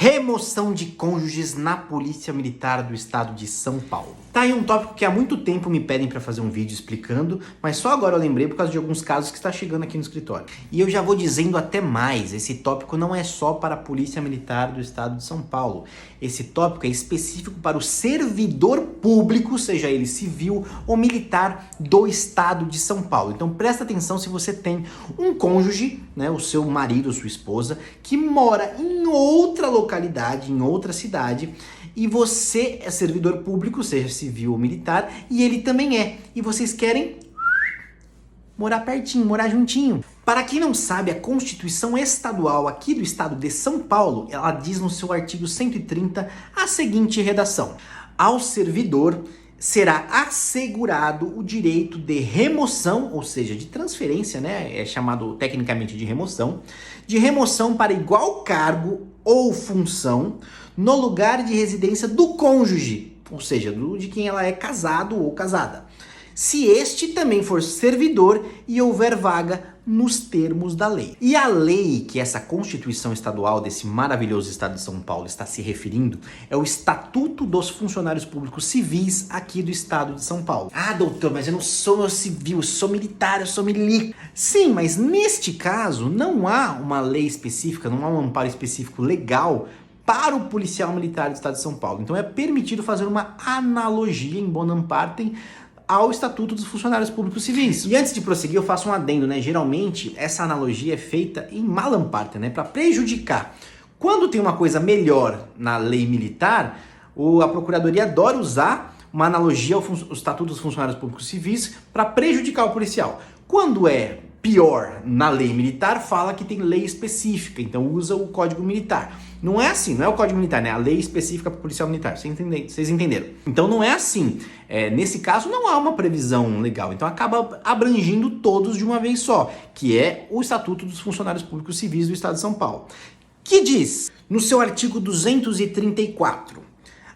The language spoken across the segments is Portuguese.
Remoção de cônjuges na Polícia Militar do Estado de São Paulo. Tá aí um tópico que há muito tempo me pedem para fazer um vídeo explicando, mas só agora eu lembrei por causa de alguns casos que está chegando aqui no escritório. E eu já vou dizendo até mais, esse tópico não é só para a Polícia Militar do Estado de São Paulo. Esse tópico é específico para o servidor público, seja ele civil ou militar do Estado de São Paulo. Então presta atenção se você tem um cônjuge, né, o seu marido ou sua esposa, que mora em outra localidade, em outra cidade, e você é servidor público, seja civil ou militar, e ele também é. E vocês querem morar pertinho, morar juntinho. Para quem não sabe, a Constituição Estadual aqui do Estado de São Paulo, ela diz no seu artigo 130 a seguinte redação: ao servidor será assegurado o direito de remoção, ou seja, de transferência, né? É chamado tecnicamente de remoção para igual cargo ou função no lugar de residência do cônjuge, ou seja, de quem ela é casado ou casada, se este também for servidor e houver vaga nos termos da lei. E a lei que essa Constituição Estadual desse maravilhoso Estado de São Paulo está se referindo é o Estatuto dos Funcionários Públicos Civis aqui do Estado de São Paulo. Ah, doutor, mas eu não sou civil, eu sou militar, eu sou milico. Sim, mas neste caso não há uma lei específica, não há um amparo específico legal para o policial militar do Estado de São Paulo. Então é permitido fazer uma analogia em bonam partem ao Estatuto dos Funcionários Públicos Civis. E antes de prosseguir, eu faço um adendo, né? Geralmente, essa analogia é feita em malam partem, né? Para prejudicar. Quando tem uma coisa melhor na lei militar, a Procuradoria adora usar uma analogia ao Estatuto dos Funcionários Públicos Civis para prejudicar o policial. Quando é pior na lei militar, fala que tem lei específica, então usa o Código Militar. Não é assim, não é o Código Militar, né? A lei específica para o policial militar, vocês entenderam. Então não é assim. Nesse caso não há uma previsão legal, então acaba abrangindo todos de uma vez só, que é o Estatuto dos Funcionários Públicos Civis do Estado de São Paulo, que diz, no seu artigo 234,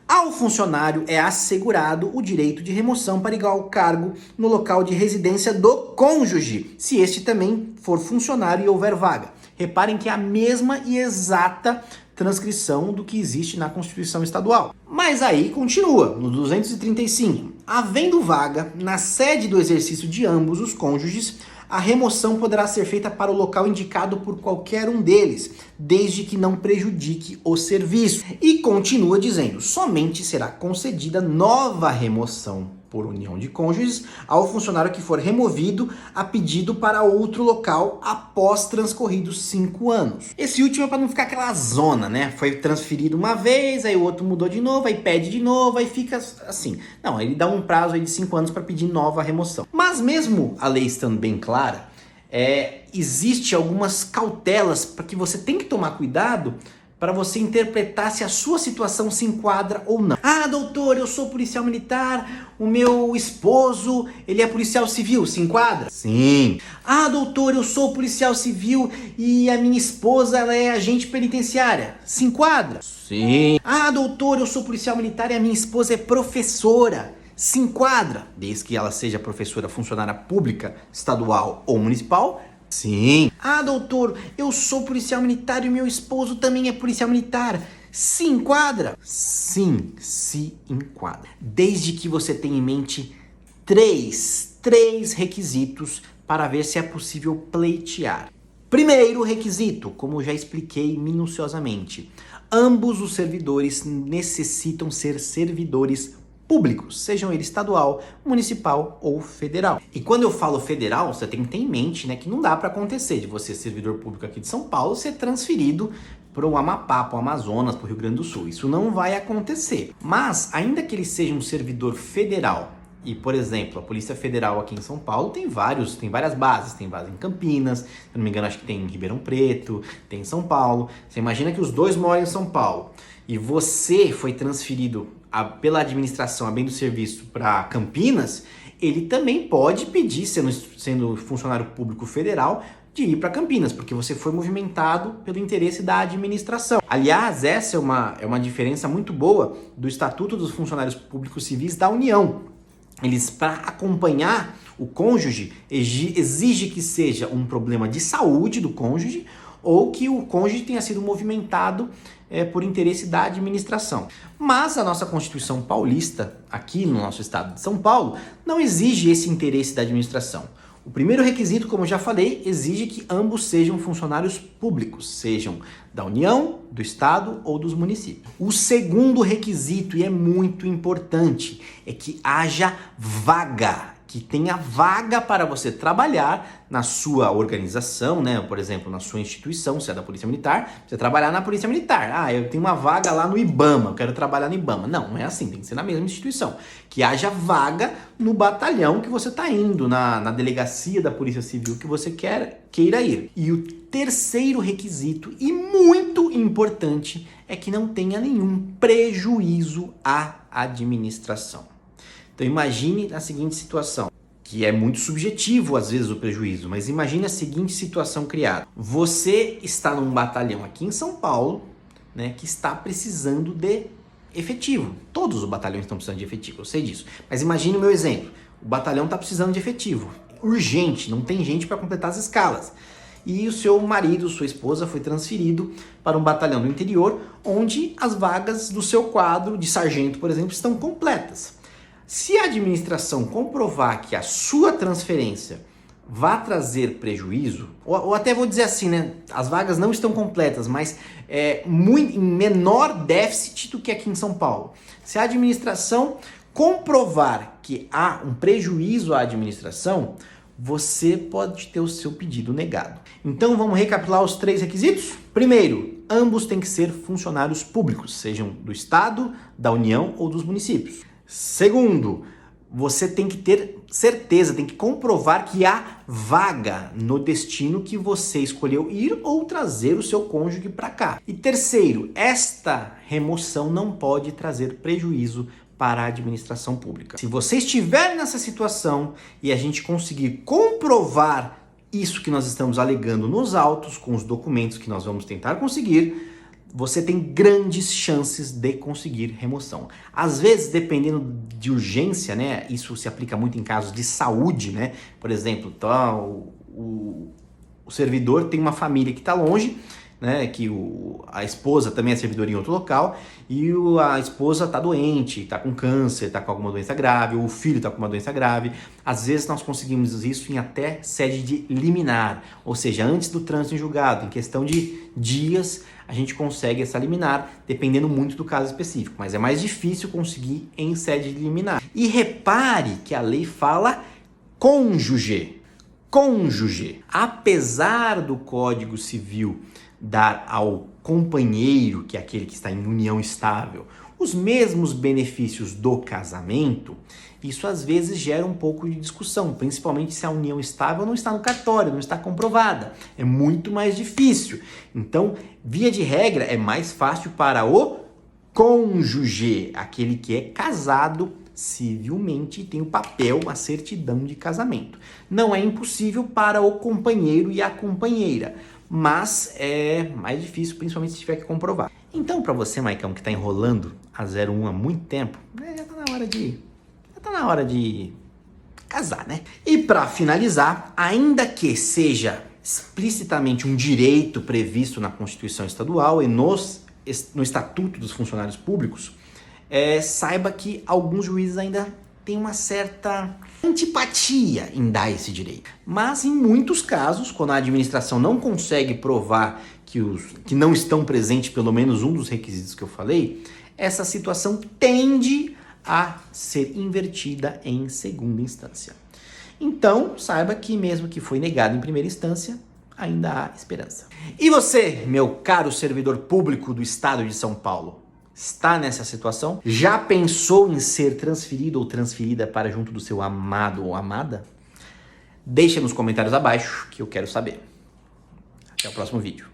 ao funcionário é assegurado o direito de remoção para igual cargo no local de residência do cônjuge, se este também for funcionário e houver vaga. Reparem que é a mesma e exata transcrição do que existe na Constituição Estadual. Mas aí continua, no 235. Havendo vaga na sede do exercício de ambos os cônjuges, a remoção poderá ser feita para o local indicado por qualquer um deles, desde que não prejudique o serviço. E continua dizendo, somente será concedida nova remoção por união de cônjuges ao funcionário que for removido a pedido para outro local após transcorridos 5 anos. Esse último é para não ficar aquela zona, né? Foi transferido uma vez, aí o outro mudou de novo, aí pede de novo, aí fica assim. Não, ele dá um prazo aí de 5 anos para pedir nova remoção. Mas mesmo a lei estando bem clara, existe algumas cautelas para que você tem que tomar cuidado para você interpretar se a sua situação se enquadra ou não. Ah, doutor, eu sou policial militar, o meu esposo, ele é policial civil, se enquadra? Sim. Ah, doutor, eu sou policial civil e a minha esposa, ela é agente penitenciária, se enquadra? Sim. Ah, doutor, eu sou policial militar e a minha esposa é professora, se enquadra? Desde que ela seja professora funcionária pública, estadual ou municipal? Sim. Ah, doutor, eu sou policial militar e meu esposo também é policial militar. Se enquadra? Sim, se enquadra. Desde que você tenha em mente três requisitos para ver se é possível pleitear. Primeiro requisito, como já expliquei minuciosamente, ambos os servidores necessitam ser servidores públicos, sejam eles estadual, municipal ou federal. E quando eu falo federal, você tem que ter em mente, né, que não dá para acontecer de você, servidor público aqui de São Paulo, ser transferido para o Amapá, para o Amazonas, para o Rio Grande do Sul. Isso não vai acontecer. Mas, ainda que ele seja um servidor federal, e, por exemplo, a Polícia Federal aqui em São Paulo tem várias bases. Tem base em Campinas, se não me engano, acho que tem em Ribeirão Preto, tem em São Paulo. Você imagina que os dois moram em São Paulo e você foi transferido pela administração, a bem do serviço, para Campinas, ele também pode pedir, sendo funcionário público federal, de ir para Campinas, porque você foi movimentado pelo interesse da administração. Aliás, essa é uma diferença muito boa do Estatuto dos Funcionários Públicos Civis da União. Eles, para acompanhar o cônjuge, exige que seja um problema de saúde do cônjuge ou que o cônjuge tenha sido movimentado por interesse da administração. Mas a nossa Constituição paulista, aqui no nosso estado de São Paulo, não exige esse interesse da administração. O primeiro requisito, como eu já falei, exige que ambos sejam funcionários públicos, sejam da União, do Estado ou dos municípios. O segundo requisito, e é muito importante, é que haja vaga, que tenha vaga para você trabalhar na sua organização, né? Por exemplo, na sua instituição, se é da Polícia Militar, você trabalhar na Polícia Militar. Ah, eu tenho uma vaga lá no IBAMA, eu quero trabalhar no IBAMA. Não é assim, tem que ser na mesma instituição. Que haja vaga no batalhão que você está indo, na delegacia da Polícia Civil que você queira ir. E o terceiro requisito, e muito importante, é que não tenha nenhum prejuízo à administração. Então imagine a seguinte situação, que é muito subjetivo às vezes o prejuízo, mas imagine a seguinte situação criada. Você está num batalhão aqui em São Paulo, né, que está precisando de efetivo. Todos os batalhões estão precisando de efetivo, eu sei disso. Mas imagine o meu exemplo. O batalhão está precisando de efetivo. Urgente, não tem gente para completar as escalas. E o seu marido, sua esposa, foi transferido para um batalhão do interior, onde as vagas do seu quadro de sargento, por exemplo, estão completas. Se a administração comprovar que a sua transferência vai trazer prejuízo, ou até vou dizer assim, né? As vagas não estão completas, mas muito em menor déficit do que aqui em São Paulo. Se a administração comprovar que há um prejuízo à administração, você pode ter o seu pedido negado. Então vamos recapitular os 3 requisitos? Primeiro, ambos têm que ser funcionários públicos, sejam do Estado, da União ou dos municípios. Segundo, você tem que ter certeza, tem que comprovar que há vaga no destino que você escolheu ir ou trazer o seu cônjuge para cá. E terceiro, esta remoção não pode trazer prejuízo para a administração pública. Se você estiver nessa situação e a gente conseguir comprovar isso que nós estamos alegando nos autos, com os documentos que nós vamos tentar conseguir, você tem grandes chances de conseguir remoção. Às vezes, dependendo de urgência, né? Isso se aplica muito em casos de saúde, né? Por exemplo, o servidor tem uma família que está longe, né? Que a esposa também é servidora em outro local e a esposa está doente, está com câncer, está com alguma doença grave, ou o filho está com uma doença grave. Às vezes nós conseguimos isso em até sede de liminar, ou seja, antes do trânsito em julgado, em questão de dias, a gente consegue essa liminar, dependendo muito do caso específico, mas é mais difícil conseguir em sede de liminar. E repare que a lei fala cônjuge. Cônjuge. Apesar do Código Civil dar ao companheiro, que é aquele que está em união estável, os mesmos benefícios do casamento, isso às vezes gera um pouco de discussão, principalmente se a união estável não está no cartório, não está comprovada. É muito mais difícil. Então, via de regra, é mais fácil para o cônjuge, aquele que é casado civilmente e tem o papel, a certidão de casamento. Não é impossível para o companheiro e a companheira, mas é mais difícil, principalmente se tiver que comprovar. Então, para você, Maicão, que está enrolando a 01 há muito tempo, já está na hora de casar, né? E para finalizar, ainda que seja explicitamente um direito previsto na Constituição Estadual e no Estatuto dos Funcionários Públicos, saiba que alguns juízes ainda têm uma certa antipatia em dar esse direito. Mas em muitos casos, quando a administração não consegue provar que não estão presentes pelo menos um dos requisitos que eu falei, essa situação tende a ser invertida em segunda instância. Então, saiba que mesmo que foi negado em primeira instância, ainda há esperança. E você, meu caro servidor público do estado de São Paulo, está nessa situação? Já pensou em ser transferido ou transferida para junto do seu amado ou amada? Deixa nos comentários abaixo que eu quero saber. Até o próximo vídeo.